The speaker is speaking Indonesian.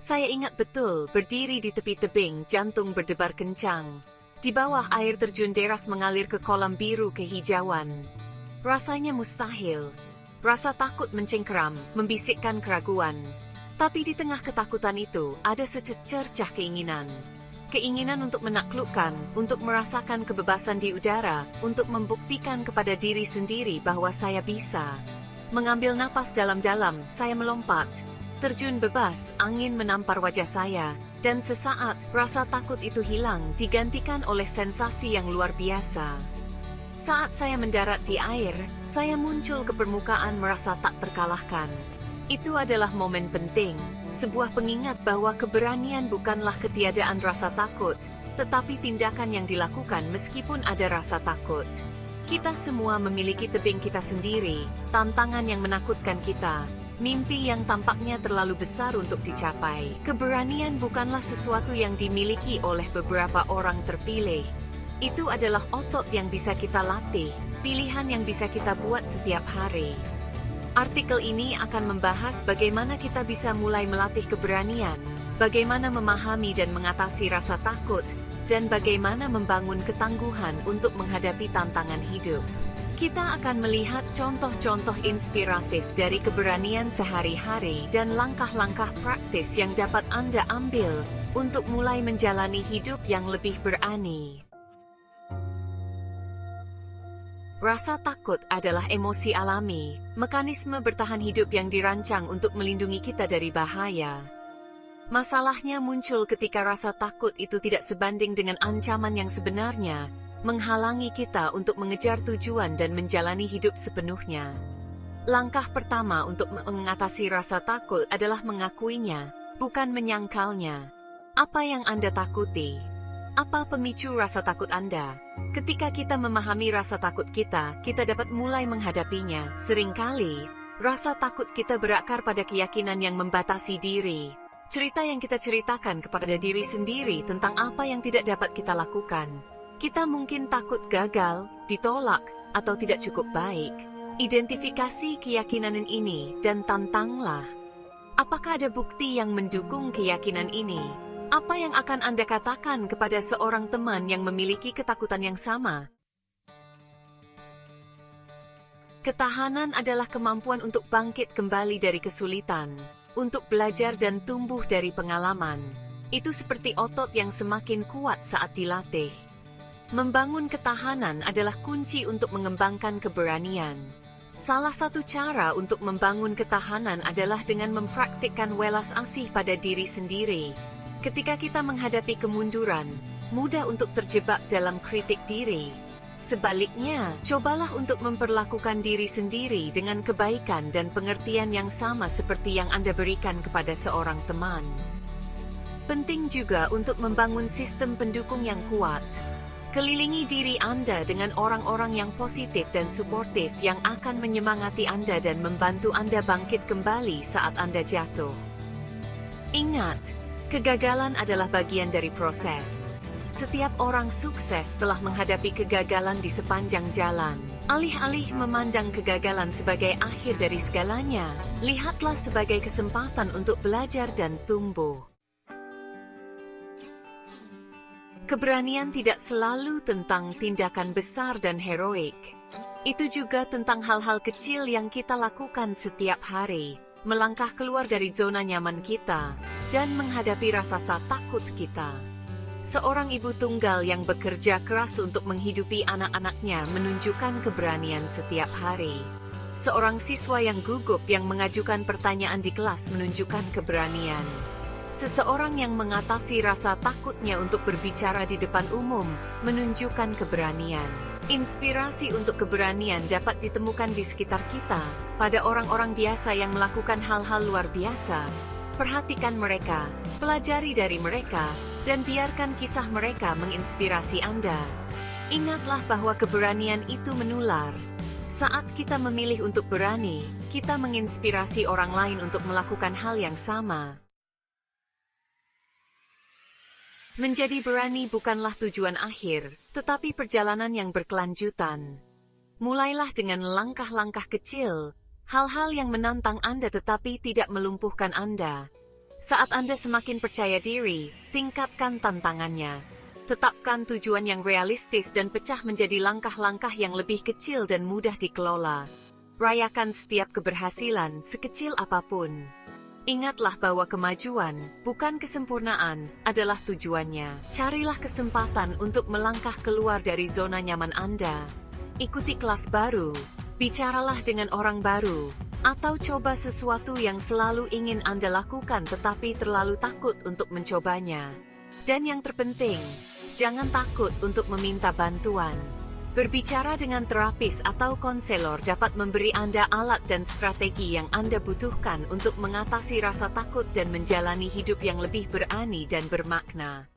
Saya ingat betul, berdiri di tepi tebing, jantung berdebar kencang. Di bawah air terjun deras mengalir ke kolam biru kehijauan. Rasanya mustahil. Rasa takut mencengkeram, membisikkan keraguan. Tapi di tengah ketakutan itu, ada secercah keinginan. Keinginan untuk menaklukkan, untuk merasakan kebebasan di udara, untuk membuktikan kepada diri sendiri bahwa saya bisa. Mengambil napas dalam-dalam, saya melompat. Terjun bebas, angin menampar wajah saya, dan sesaat, rasa takut itu hilang, digantikan oleh sensasi yang luar biasa. Saat saya mendarat di air, saya muncul ke permukaan merasa tak terkalahkan. Itu adalah momen penting, sebuah pengingat bahwa keberanian bukanlah ketiadaan rasa takut, tetapi tindakan yang dilakukan meskipun ada rasa takut. Kita semua memiliki tebing kita sendiri, tantangan yang menakutkan kita, mimpi yang tampaknya terlalu besar untuk dicapai. Keberanian bukanlah sesuatu yang dimiliki oleh beberapa orang terpilih. Itu adalah otot yang bisa kita latih, pilihan yang bisa kita buat setiap hari. Artikel ini akan membahas bagaimana kita bisa mulai melatih keberanian, bagaimana memahami dan mengatasi rasa takut, dan bagaimana membangun ketangguhan untuk menghadapi tantangan hidup. Kita akan melihat contoh-contoh inspiratif dari keberanian sehari-hari dan langkah-langkah praktis yang dapat Anda ambil untuk mulai menjalani hidup yang lebih berani. Rasa takut adalah emosi alami, mekanisme bertahan hidup yang dirancang untuk melindungi kita dari bahaya. Masalahnya muncul ketika rasa takut itu tidak sebanding dengan ancaman yang sebenarnya, menghalangi kita untuk mengejar tujuan dan menjalani hidup sepenuhnya. Langkah pertama untuk mengatasi rasa takut adalah mengakuinya, bukan menyangkalnya. Apa yang Anda takuti? Apa pemicu rasa takut Anda? Ketika kita memahami rasa takut kita dapat mulai menghadapinya. Seringkali, rasa takut kita berakar pada keyakinan yang membatasi diri. Cerita yang kita ceritakan kepada diri sendiri tentang apa yang tidak dapat kita lakukan. Kita mungkin takut gagal, ditolak, atau tidak cukup baik. Identifikasi keyakinan ini dan tantanglah. Apakah ada bukti yang mendukung keyakinan ini? Apa yang akan Anda katakan kepada seorang teman yang memiliki ketakutan yang sama? Ketahanan adalah kemampuan untuk bangkit kembali dari kesulitan, untuk belajar dan tumbuh dari pengalaman. Itu seperti otot yang semakin kuat saat dilatih. Membangun ketahanan adalah kunci untuk mengembangkan keberanian. Salah satu cara untuk membangun ketahanan adalah dengan mempraktikkan welas asih pada diri sendiri. Ketika kita menghadapi kemunduran, mudah untuk terjebak dalam kritik diri. Sebaliknya, cobalah untuk memperlakukan diri sendiri dengan kebaikan dan pengertian yang sama seperti yang Anda berikan kepada seorang teman. Penting juga untuk membangun sistem pendukung yang kuat. Kelilingi diri Anda dengan orang-orang yang positif dan suportif yang akan menyemangati Anda dan membantu Anda bangkit kembali saat Anda jatuh. Ingat, kegagalan adalah bagian dari proses. Setiap orang sukses telah menghadapi kegagalan di sepanjang jalan. Alih-alih memandang kegagalan sebagai akhir dari segalanya, lihatlah sebagai kesempatan untuk belajar dan tumbuh. Keberanian tidak selalu tentang tindakan besar dan heroik. Itu juga tentang hal-hal kecil yang kita lakukan setiap hari. Melangkah keluar dari zona nyaman kita, dan menghadapi rasa takut kita. Seorang ibu tunggal yang bekerja keras untuk menghidupi anak-anaknya menunjukkan keberanian setiap hari. Seorang siswa yang gugup yang mengajukan pertanyaan di kelas menunjukkan keberanian. Seseorang yang mengatasi rasa takutnya untuk berbicara di depan umum menunjukkan keberanian. Inspirasi untuk keberanian dapat ditemukan di sekitar kita, pada orang-orang biasa yang melakukan hal-hal luar biasa. Perhatikan mereka, pelajari dari mereka, dan biarkan kisah mereka menginspirasi Anda. Ingatlah bahwa keberanian itu menular. Saat kita memilih untuk berani, kita menginspirasi orang lain untuk melakukan hal yang sama. Menjadi berani bukanlah tujuan akhir, tetapi perjalanan yang berkelanjutan. Mulailah dengan langkah-langkah kecil, hal-hal yang menantang Anda tetapi tidak melumpuhkan Anda. Saat Anda semakin percaya diri, tingkatkan tantangannya. Tetapkan tujuan yang realistis dan pecah menjadi langkah-langkah yang lebih kecil dan mudah dikelola. Rayakan setiap keberhasilan, sekecil apapun. Ingatlah bahwa kemajuan, bukan kesempurnaan, adalah tujuannya. Carilah kesempatan untuk melangkah keluar dari zona nyaman Anda. Ikuti kelas baru, bicaralah dengan orang baru, atau coba sesuatu yang selalu ingin Anda lakukan tetapi terlalu takut untuk mencobanya. Dan yang terpenting, jangan takut untuk meminta bantuan. Berbicara dengan terapis atau konselor dapat memberi Anda alat dan strategi yang Anda butuhkan untuk mengatasi rasa takut dan menjalani hidup yang lebih berani dan bermakna.